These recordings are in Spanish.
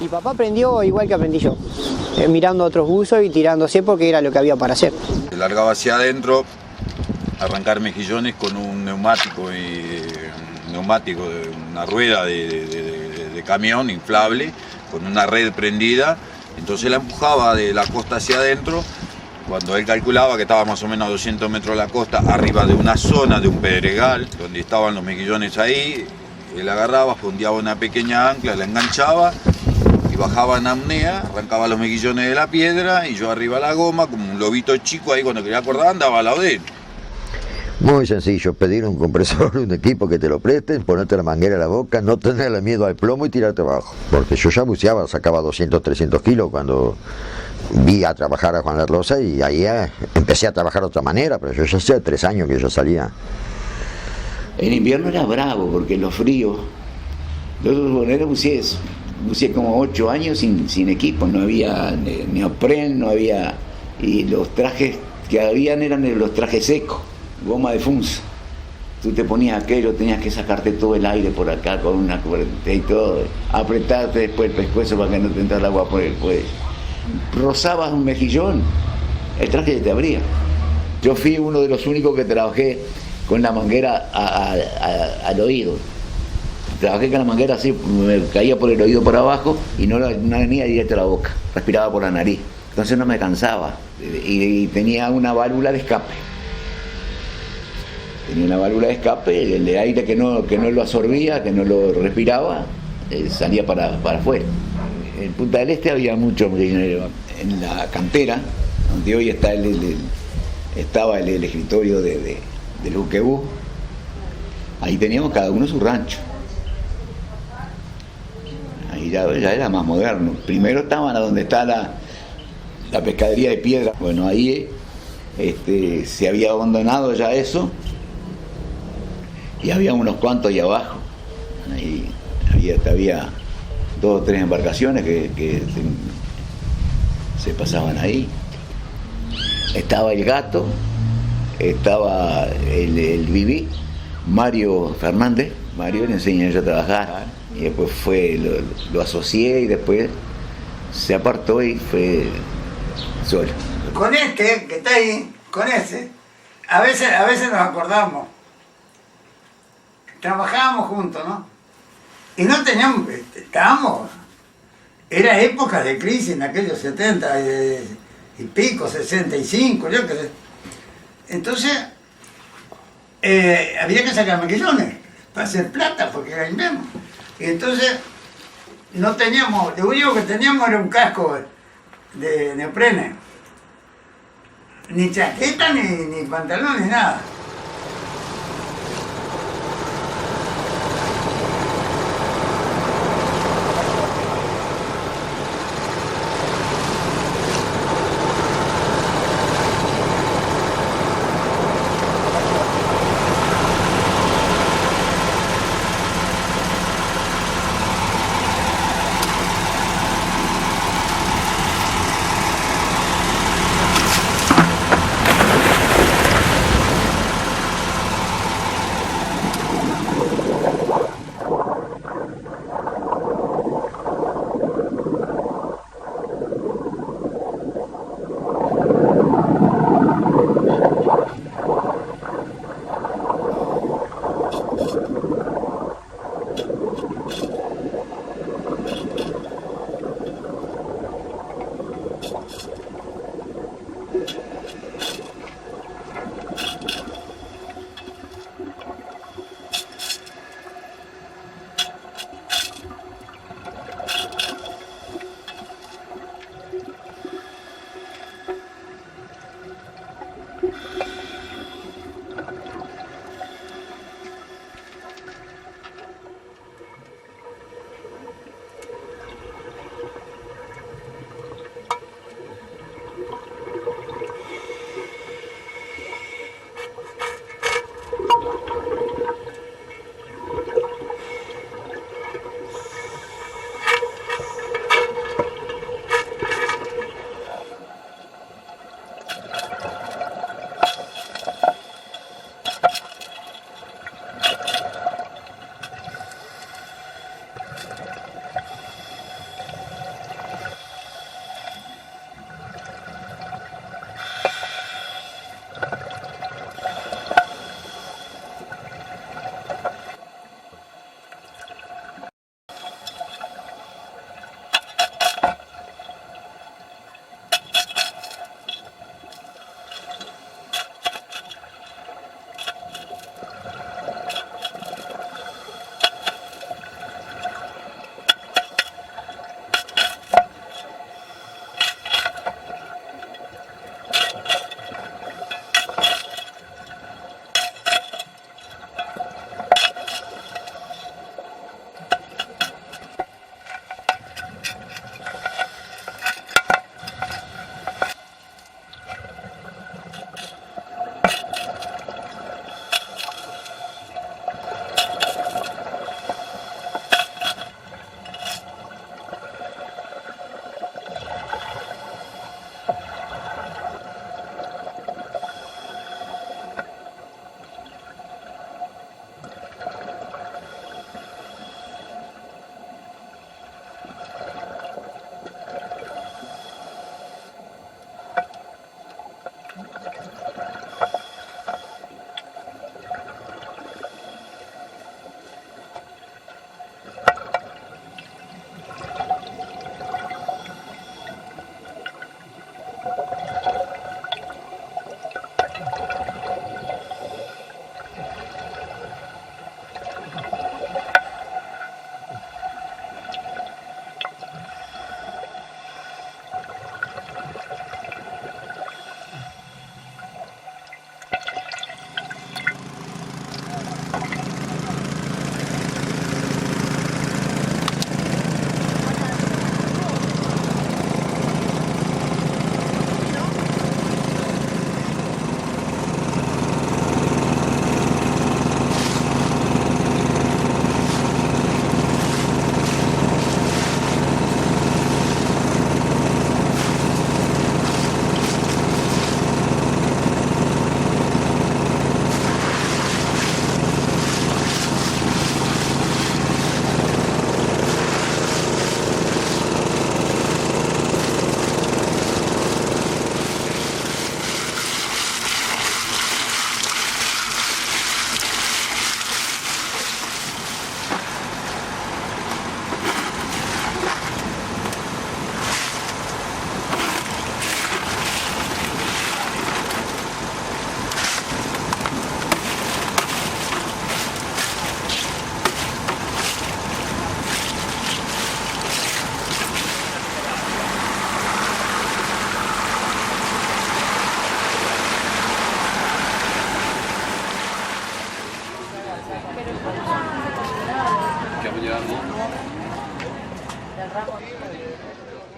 Mi papá aprendió igual que aprendí yo, mirando a otros buzos y tirándose porque era lo que había para hacer. Largaba hacia adentro, arrancar mejillones con un neumático de una rueda de camión inflable, con una red prendida. Entonces la empujaba de la costa hacia adentro. Cuando él calculaba que estaba más o menos a 200 metros de la costa, arriba de una zona de un pedregal, donde estaban los mejillones ahí, él agarraba, fondeaba una pequeña ancla, la enganchaba y bajaba en apnea, arrancaba los mejillones de la piedra y yo arriba la goma, como un lobito chico ahí, cuando quería acordar andaba al lado de él. Muy sencillo, pedir un compresor, un equipo que te lo presten, ponerte la manguera a la boca, no tenerle miedo al plomo y tirarte abajo. Porque yo ya buceaba, sacaba 200, 300 kilos cuando vi a trabajar a Juan La Rosa y ahí empecé a trabajar de otra manera, pero yo ya hacía 3 años que yo salía. En invierno era bravo porque los fríos, yo buceé como 8 años sin equipo, no había neopren, no había, y los trajes que habían eran los trajes secos, goma de funza. Tú te ponías aquello, tenías que sacarte todo el aire por acá con una cuerda y todo, apretarte después el pescuezo para que no te entrara el agua por el cuello. Rozabas un mejillón, el traje te abría. Yo fui uno de los únicos que trabajé con la manguera al oído. Trabajé con la manguera así, me caía por el oído por abajo y no venía directo a la boca, respiraba por la nariz. Entonces no me cansaba y tenía una válvula de escape. Tenía una válvula de escape, el de aire que no lo absorbía, que no lo respiraba, salía para afuera. En Punta del Este había mucho en la cantera, donde hoy está estaba el escritorio del buquebús. Ahí teníamos cada uno su rancho. Ahí ya era más moderno. Primero estaban a donde está la pescadería de piedra. Bueno, ahí se había abandonado ya eso y había unos cuantos ahí abajo. Ahí había 2 o 3 embarcaciones que se pasaban ahí. Estaba el Gato, estaba el Viví, Mario Fernández. Mario le enseñé yo a trabajar y después lo asocié y después se apartó y fue solo. Con este que está ahí, con ese, a veces nos acordamos. Trabajábamos juntos, ¿no? Y no teníamos, era época de crisis en aquellos 70 y pico, 65, yo qué sé. Entonces, había que sacar mejillones para hacer plata, porque era invierno. Y entonces, no teníamos, lo único que teníamos era un casco de neoprene. Ni chaqueta, ni pantalón, ni nada.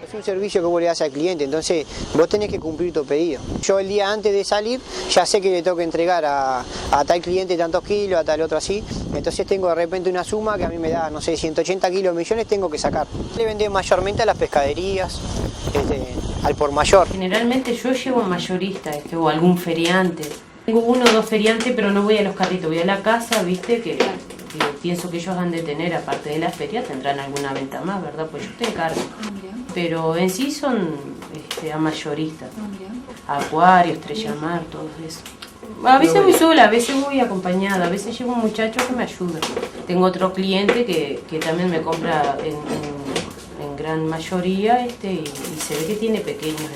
Es un servicio que vos le das al cliente, entonces vos tenés que cumplir tu pedido. Yo el día antes de salir ya sé que le tengo que entregar a tal cliente tantos kilos, a tal otro así, entonces tengo de repente una suma que a mí me da, no sé, 180 kilos millones tengo que sacar. Le vendés mayormente a las pescaderías, al por mayor. Generalmente yo llevo un mayorista o algún feriante. Tengo 1 o 2 feriantes, pero no voy a los carritos, voy a la casa, viste, que pienso que ellos han de tener, aparte de la feria, tendrán alguna venta más, ¿verdad? Pues yo te encargo. Pero en sí son a mayoristas. Acuarios, Estrella Mar, todo eso. A veces voy sola, a veces voy acompañada, a veces llevo un muchacho que me ayuda. Tengo otro cliente que también me compra en gran mayoría y se ve que tiene pequeños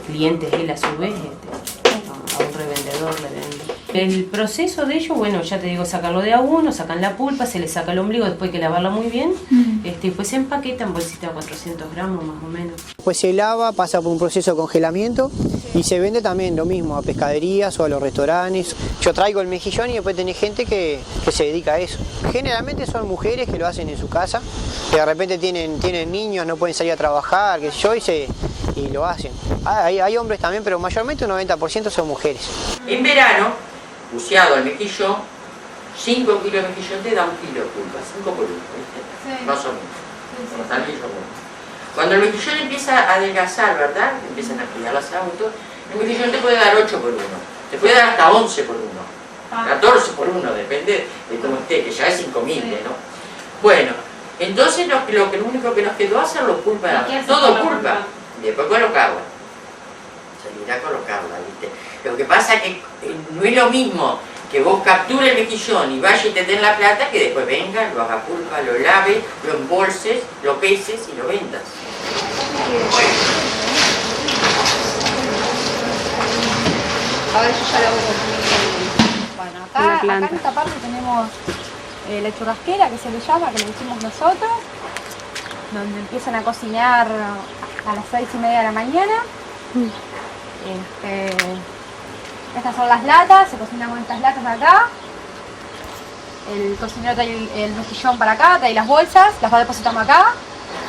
clientes él a su vez. A un revendedor le vende. El proceso de ello, bueno, ya te digo, sacarlo de a uno, sacan la pulpa, se le saca el ombligo, después hay que lavarla muy bien, después se empaqueta en bolsita de 400 gramos más o menos. Después se lava, pasa por un proceso de congelamiento y se vende también lo mismo a pescaderías o a los restaurantes. Yo traigo el mejillón y después tenés gente que se dedica a eso. Generalmente son mujeres que lo hacen en su casa, que de repente tienen niños, no pueden salir a trabajar, qué sé yo, y lo hacen. Hay hombres también, pero mayormente un 90% son mujeres. En verano, buceado al mejillón, 5 kilos de mejillón te da 1 kilo de pulpa, 5 por 1, ¿viste? Sí. Más o menos. Sí. Cuando el mejillón empieza a adelgazar, ¿verdad? Empiezan a cuidar los autos, el mejillón te puede dar 8 por 1, te puede dar hasta 11 por 1, 14 por 1, depende de cómo esté, que ya es incomible, ¿no? Bueno, entonces lo único que nos quedó hacerlo pulpa, todo pulpa, y después colocarla. Salir a colocarla, ¿viste? Lo que pasa es que no es lo mismo que vos captures el mejillón y vayas y te den la plata, que después vengas, lo hagas pulpa, lo laves, lo embolses, lo peses y lo vendas. A ver, yo ya la voy a Bueno, acá en esta parte tenemos la churrasquera, que se le llama, que le decimos nosotros, donde empiezan a cocinar a las 6:30 de la mañana. Estas son las latas, se cocinan con estas latas acá. El cocinero trae el mejillón para acá, trae las bolsas, las va depositando acá,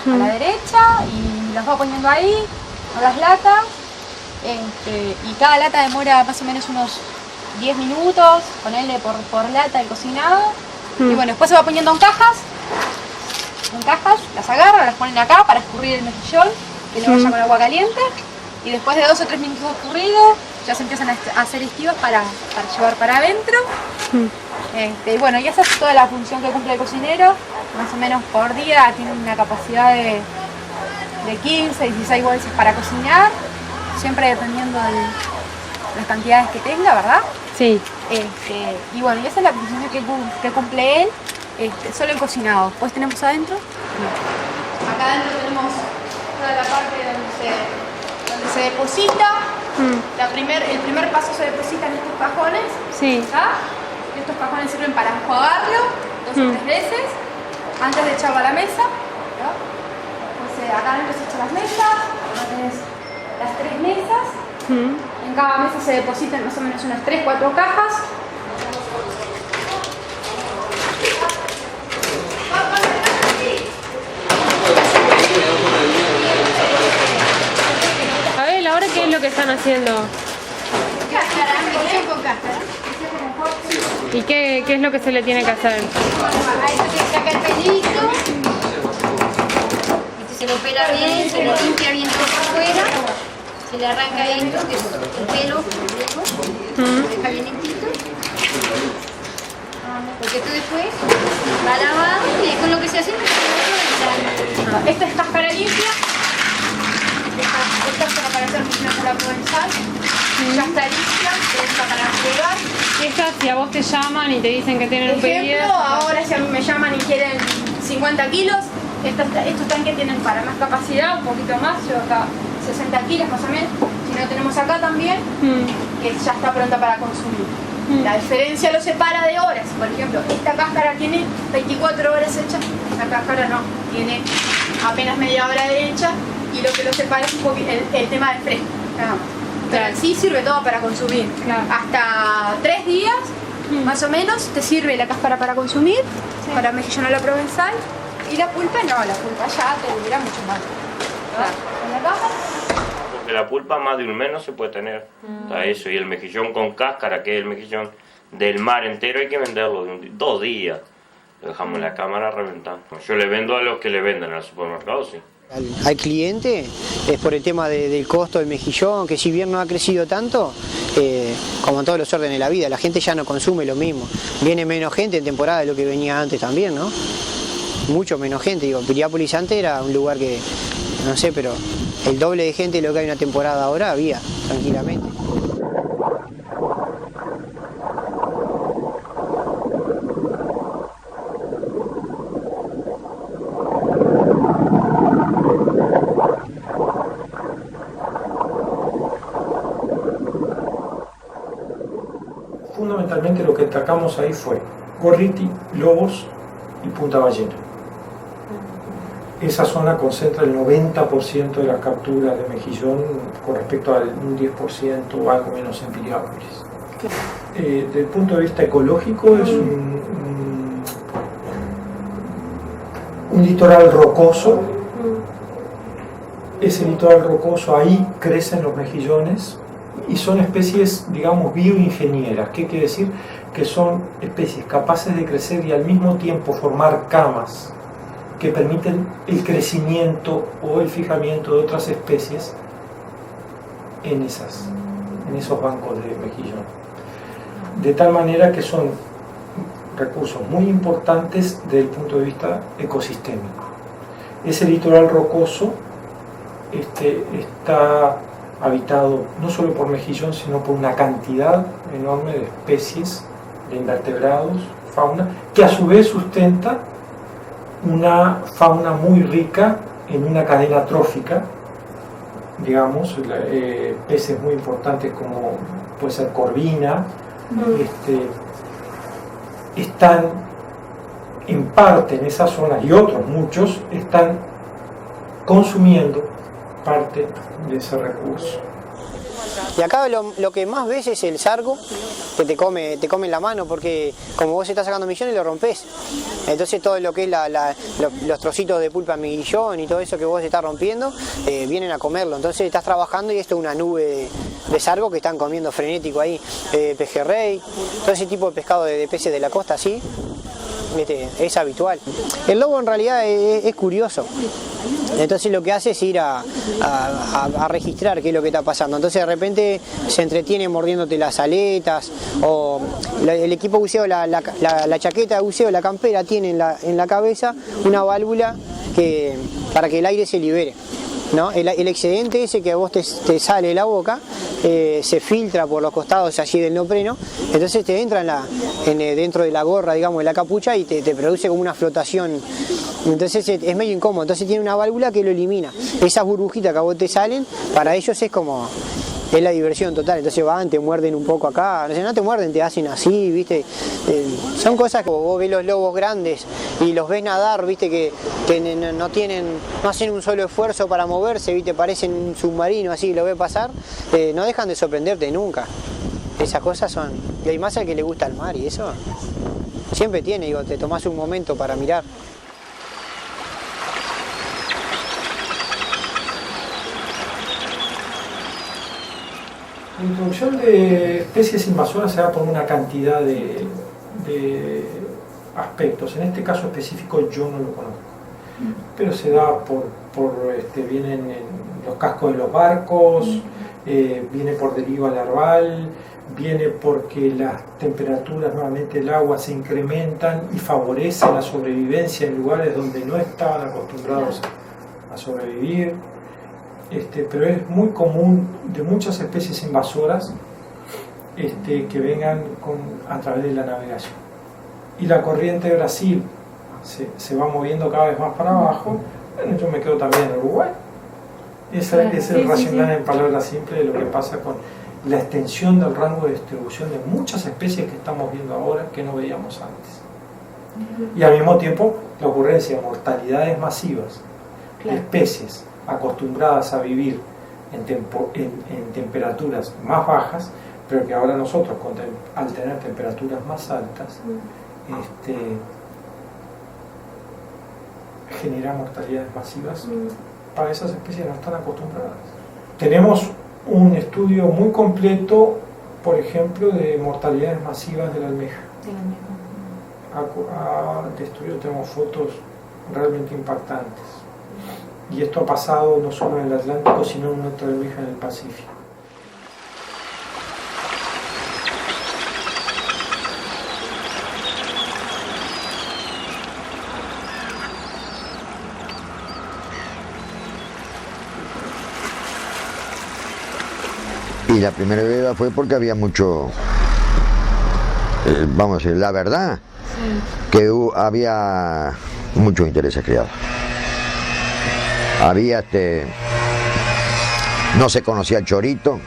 a la derecha, y las va poniendo ahí, con las latas. Y cada lata demora más o menos unos 10 minutos, ponerle por lata el cocinado. Y bueno, después se va poniendo en cajas, las agarra, las ponen acá para escurrir el mejillón, que no vaya con agua caliente. Y después de 2 o 3 minutos escurrido, ya se empiezan a hacer esquivas para llevar para adentro. Y bueno, y esa es toda la función que cumple el cocinero. Más o menos por día tiene una capacidad de 15, 16 bolsas para cocinar, siempre dependiendo de las cantidades que tenga, ¿verdad? Sí. Y bueno, y esa es la función que cumple él, solo el cocinado. Después tenemos adentro. Acá adentro tenemos toda la parte donde se deposita. El primer paso se deposita en estos cajones. Sí. ¿Ya? Estos cajones sirven para enjuagarlo 2 o 3 veces antes de echarlo a la mesa. ¿Ya? Pues acá adentro se echan las mesas, acá tenés las 3 mesas. En cada mesa se depositan más o menos unas 3-4 cajas. ¿Ahora qué es lo que están haciendo? Cáscara, mejillón con cáscara. ¿Y qué es lo que se le tiene que hacer? A esto se saca el pelito. Se lo pela bien, se lo limpia bien todo por afuera. Se le arranca adentro, que es el pelo, lo deja bien limpito. Porque esto después va lavado y después lo que se hace es que esta es cáscara limpia. Esta es para hacer una provenzal. Ya está limpia, esta para fregar. Esta, si a vos te llaman y te dicen que tienen un pedido. Ahora si a mí me llaman y quieren 50 kilos, estos tanques tienen para más capacidad, un poquito más, yo acá 60 kilos más o menos. Si no tenemos acá también, que ya está pronta para consumir. La diferencia lo separa de horas. Por ejemplo, esta cáscara tiene 24 horas hechas, esta cáscara no, tiene apenas media hora de hecha. Y lo que lo separa es el tema del fresco. Pero en sí sirve todo para consumir. Hasta 3 días, más o menos, te sirve la cáscara para consumir, para mejillón a la provenzal. Y la pulpa no, la pulpa ya te dura mucho más. ¿En la caja? Porque la pulpa más de un mes no se puede tener. Está eso, y el mejillón con cáscara, que es el mejillón del mar entero, hay que venderlo de 2 días. Lo dejamos en la cámara reventando. Yo le vendo a los que le venden al supermercado, sí. Al cliente es por el tema del costo del mejillón, que si bien no ha crecido tanto, como en todos los órdenes de la vida, la gente ya no consume lo mismo. Viene menos gente en temporada de lo que venía antes también, ¿no? Mucho menos gente. Digo, Piriápolis antes era un lugar que, no sé, pero el doble de gente de lo que hay una temporada ahora había, tranquilamente. Fundamentalmente lo que atacamos ahí fue Gorriti, Lobos y Punta Ballena. Esa zona concentra el 90% de las capturas de mejillón con respecto al 10% o algo menos en Piriápolis. Desde el punto de vista ecológico es un litoral rocoso. Ese litoral rocoso, ahí crecen los mejillones y son especies, digamos, bioingenieras. ¿Qué quiere decir? Que son especies capaces de crecer y al mismo tiempo formar camas que permiten el crecimiento o el fijamiento de otras especies en esos bancos de mejillón. De tal manera que son recursos muy importantes desde el punto de vista ecosistémico. Ese litoral rocoso está habitado no solo por mejillón, sino por una cantidad enorme de especies, de invertebrados, fauna, que a su vez sustenta una fauna muy rica en una cadena trófica, digamos, peces muy importantes como puede ser corvina, están en parte en esas zonas y otros muchos están consumiendo parte de ese recurso. Y acá lo que más ves es el sargo, que te come en la mano, porque como vos estás sacando millones lo rompés. Entonces todo lo que es los trocitos de pulpa mejillón y todo eso que vos estás rompiendo, vienen a comerlo. Entonces estás trabajando y esto es una nube de sargo que están comiendo frenético ahí. Pejerrey, todo ese tipo de pescado de peces de la costa, así, es habitual. El lobo en realidad es curioso. Entonces lo que hace es ir a registrar qué es lo que está pasando. Entonces de repente se entretiene mordiéndote las aletas, o el equipo buceo, la chaqueta de buceo, la campera, tiene en la cabeza una válvula para que el aire se libere, ¿no? El excedente ese que a vos te sale de la boca se filtra por los costados allí del neopreno, entonces te entra dentro de la gorra, digamos, de la capucha, y te produce como una flotación. Entonces es medio incómodo. Entonces tiene una válvula que lo elimina. Esas burbujitas que a vos te salen, para ellos es la diversión total. Entonces van, te muerden un poco acá, no te muerden, te hacen así, ¿viste? Son cosas que vos ves los lobos grandes y los ves nadar, ¿viste? Que no hacen un solo esfuerzo para moverse, ¿viste? Parecen un submarino así, lo ves pasar, no dejan de sorprenderte nunca. Esas cosas son, y hay más al que le gusta el mar, y eso siempre tiene, te tomás un momento para mirar. La introducción de especies invasoras se da por una cantidad de aspectos. En este caso específico yo no lo conozco, pero se da vienen en los cascos de los barcos, viene por deriva larval, viene porque las temperaturas, nuevamente el agua, se incrementan y favorecen la sobrevivencia en lugares donde no estaban acostumbrados a sobrevivir. Pero es muy común de muchas especies invasoras que vengan a través de la navegación. Y la corriente de Brasil se va moviendo cada vez más para abajo. Bueno, yo me quedo también en Uruguay. Ese es el racional en palabras simples de lo que pasa con la extensión del rango de distribución de muchas especies que estamos viendo ahora que no veíamos antes. Y al mismo tiempo la ocurrencia de mortalidades masivas de especies acostumbradas a vivir en temperaturas más bajas, pero que ahora nosotros, al tener temperaturas más altas, genera mortalidades masivas. Para esas especies no están acostumbradas. Tenemos un estudio muy completo, por ejemplo, de mortalidades masivas de la almeja. De estudio tenemos fotos realmente impactantes. Y esto ha pasado no solo en el Atlántico, sino en otra almeja en el Pacífico. Y la primera veda fue porque había mucho, vamos a decir, la verdad, que había muchos intereses creados. Había no se conocía el chorito,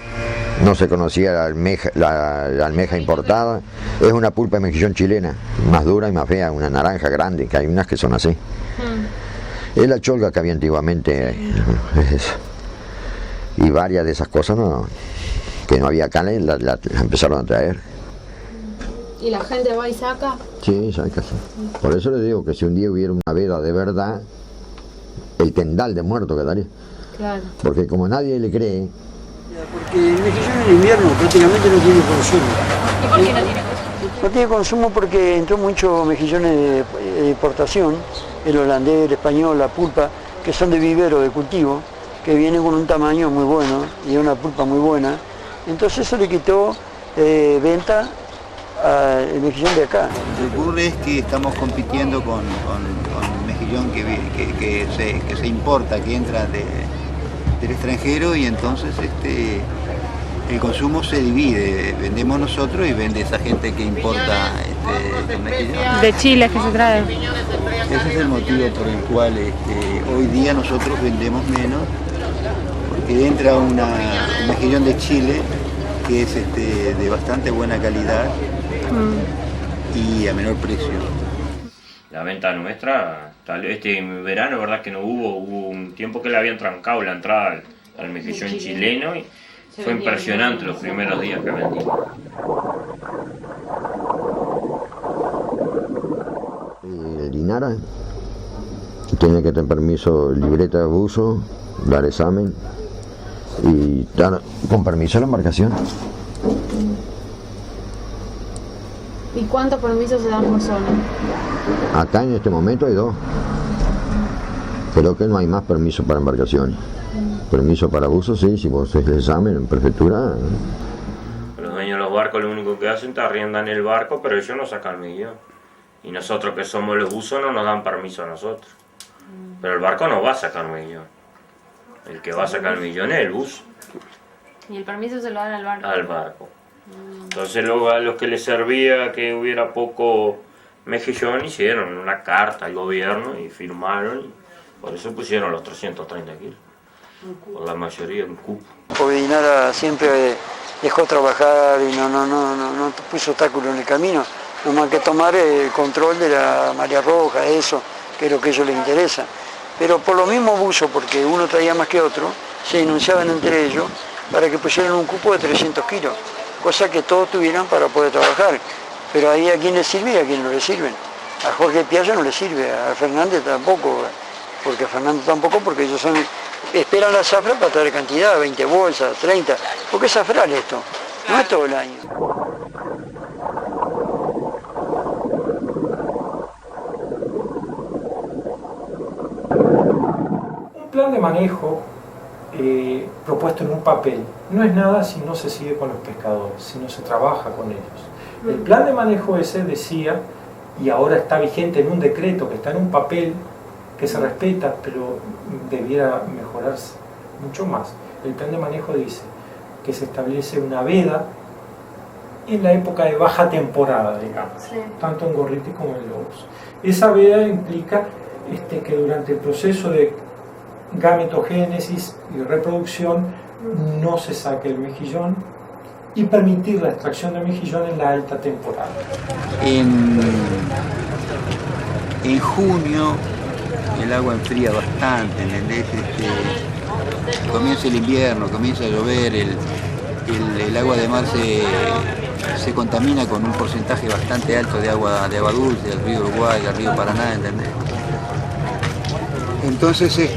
no se conocía la almeja importada. Es una pulpa de mejillón chilena, más dura y más fea, una naranja grande, que hay unas que son así. Es la cholga que había antiguamente, y varias de esas cosas que no había acá, la empezaron a traer. ¿Y la gente va y saca? Sí, saca, sí. Por eso les digo que si un día hubiera una veda de verdad, el tendal de muerto quedaría. Claro. Porque como nadie le cree... Porque el mejillón en invierno prácticamente no tiene consumo. ¿Y por qué no tiene consumo? No tiene consumo porque entró muchos mejillones de importación, el holandés, el español, la pulpa, que son de vivero, de cultivo, que vienen con un tamaño muy bueno y una pulpa muy buena. Entonces eso le quitó venta al mejillón de acá. Lo que ocurre es que estamos compitiendo con mejillón que se importa, que entra del extranjero, y entonces el consumo se divide. Vendemos nosotros y vende esa gente que importa el mejillón. De Chile que se trae. Ese es el motivo por el cual hoy día nosotros vendemos menos, porque entra un mejillón de Chile que es de bastante buena calidad y a menor precio. La venta nuestra, este verano, verdad que no hubo un tiempo que le habían trancado la entrada al mejillón chileno, y fue impresionante los primeros días que vendimos. El INARA tiene que tener permiso, libreta de buzo, dar examen y dar con permiso la embarcación. ¿Y cuántos permisos se dan por zona? Acá en este momento hay 2. Creo que no hay más permiso para embarcaciones. Permiso para buzo, sí, si vos haces el examen en prefectura. Los dueños de los barcos lo único que hacen es arriendan el barco, pero ellos no sacan mejillón. Y nosotros que somos los buzos no nos dan permiso a nosotros. Pero el barco no va a sacar mejillón. El que va a sacar el mejillón es el buzo. ¿Y el permiso se lo dan al barco? Al barco. Entonces luego a los que les servía que hubiera poco mejillón hicieron una carta al gobierno y firmaron, y por eso pusieron los 330 kilos. Por la mayoría un cupo. Porque Dinara siempre dejó trabajar y no puso obstáculo en el camino, nomás que tomar el control de la marea roja, eso, que es lo que a ellos les interesa. Pero por lo mismo buzo, porque uno traía más que otro, se denunciaban entre ellos para que pusieran un cupo de 300 kilos, cosa que todos tuvieran para poder trabajar. Pero ahí a quién le sirve y a quién no le sirven. A Jorge Piazza no le sirve, a Fernández tampoco, porque ellos esperan la zafra para traer cantidad, 20 bolsas, 30, porque es zafral esto, no es todo el año. Un plan de manejo propuesto en un papel no es nada si no se sigue con los pescadores, si no se trabaja con ellos. El plan de manejo ese decía, y ahora está vigente en un decreto que está en un papel que se respeta, pero debiera mejorarse mucho más. El plan de manejo dice que se establece una veda en la época de baja temporada, digamos, tanto en Gorriti como en Lobos. Esa veda implica que durante el proceso de gametogénesis y reproducción no se saque el mejillón y permitir la extracción de mejillón en la alta temporada. En junio el agua enfría bastante, ¿entendés? Comienza el invierno, comienza a llover, el agua de mar se contamina con un porcentaje bastante alto de agua dulce, del río Uruguay, del río Paraná, ¿entendés? Entonces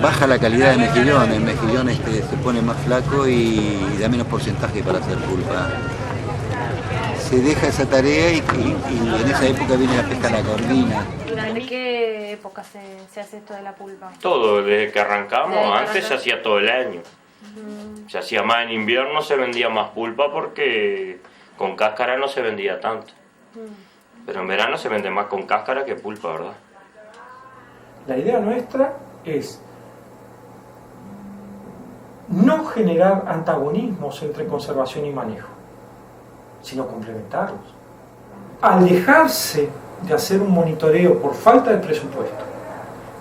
baja la calidad del mejillón, el mejillón se pone más flaco y da menos porcentaje para hacer pulpa. Se deja esa tarea y en esa época viene la pesca a la corvina. ¿Durante qué época se hace esto de la pulpa? Todo, desde que arrancamos, Desde que antes arrancamos. se hacía todo el año. Se hacía más en invierno, se vendía más pulpa porque con cáscara no se vendía tanto. Pero en verano se vende más con cáscara que pulpa, ¿verdad? La idea nuestra es no generar antagonismos entre conservación y manejo, sino complementarlos. Alejarse de hacer un monitoreo por falta de presupuesto,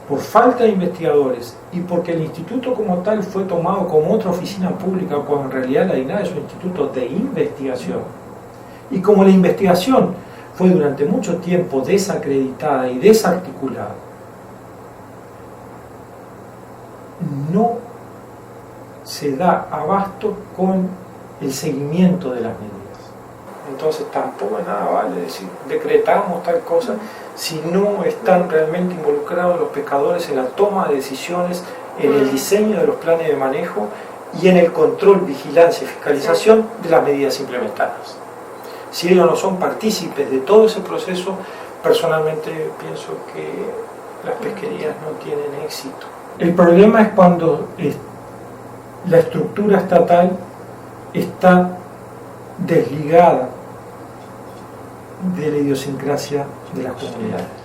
por falta de investigadores y porque el instituto como tal fue tomado como otra oficina pública cuando en realidad la DINAD es un instituto de investigación. Y como la investigación fue durante mucho tiempo desacreditada y desarticulada, no se da abasto con el seguimiento de las medidas. Entonces tampoco nada vale decir, decretamos tal cosa, si no están realmente involucrados los pescadores en la toma de decisiones, en el diseño de los planes de manejo y en el control, vigilancia y fiscalización de las medidas implementadas. Si ellos no son partícipes de todo ese proceso, personalmente pienso que las pesquerías no tienen éxito. El problema es cuando la estructura estatal está desligada de la idiosincrasia de las comunidades.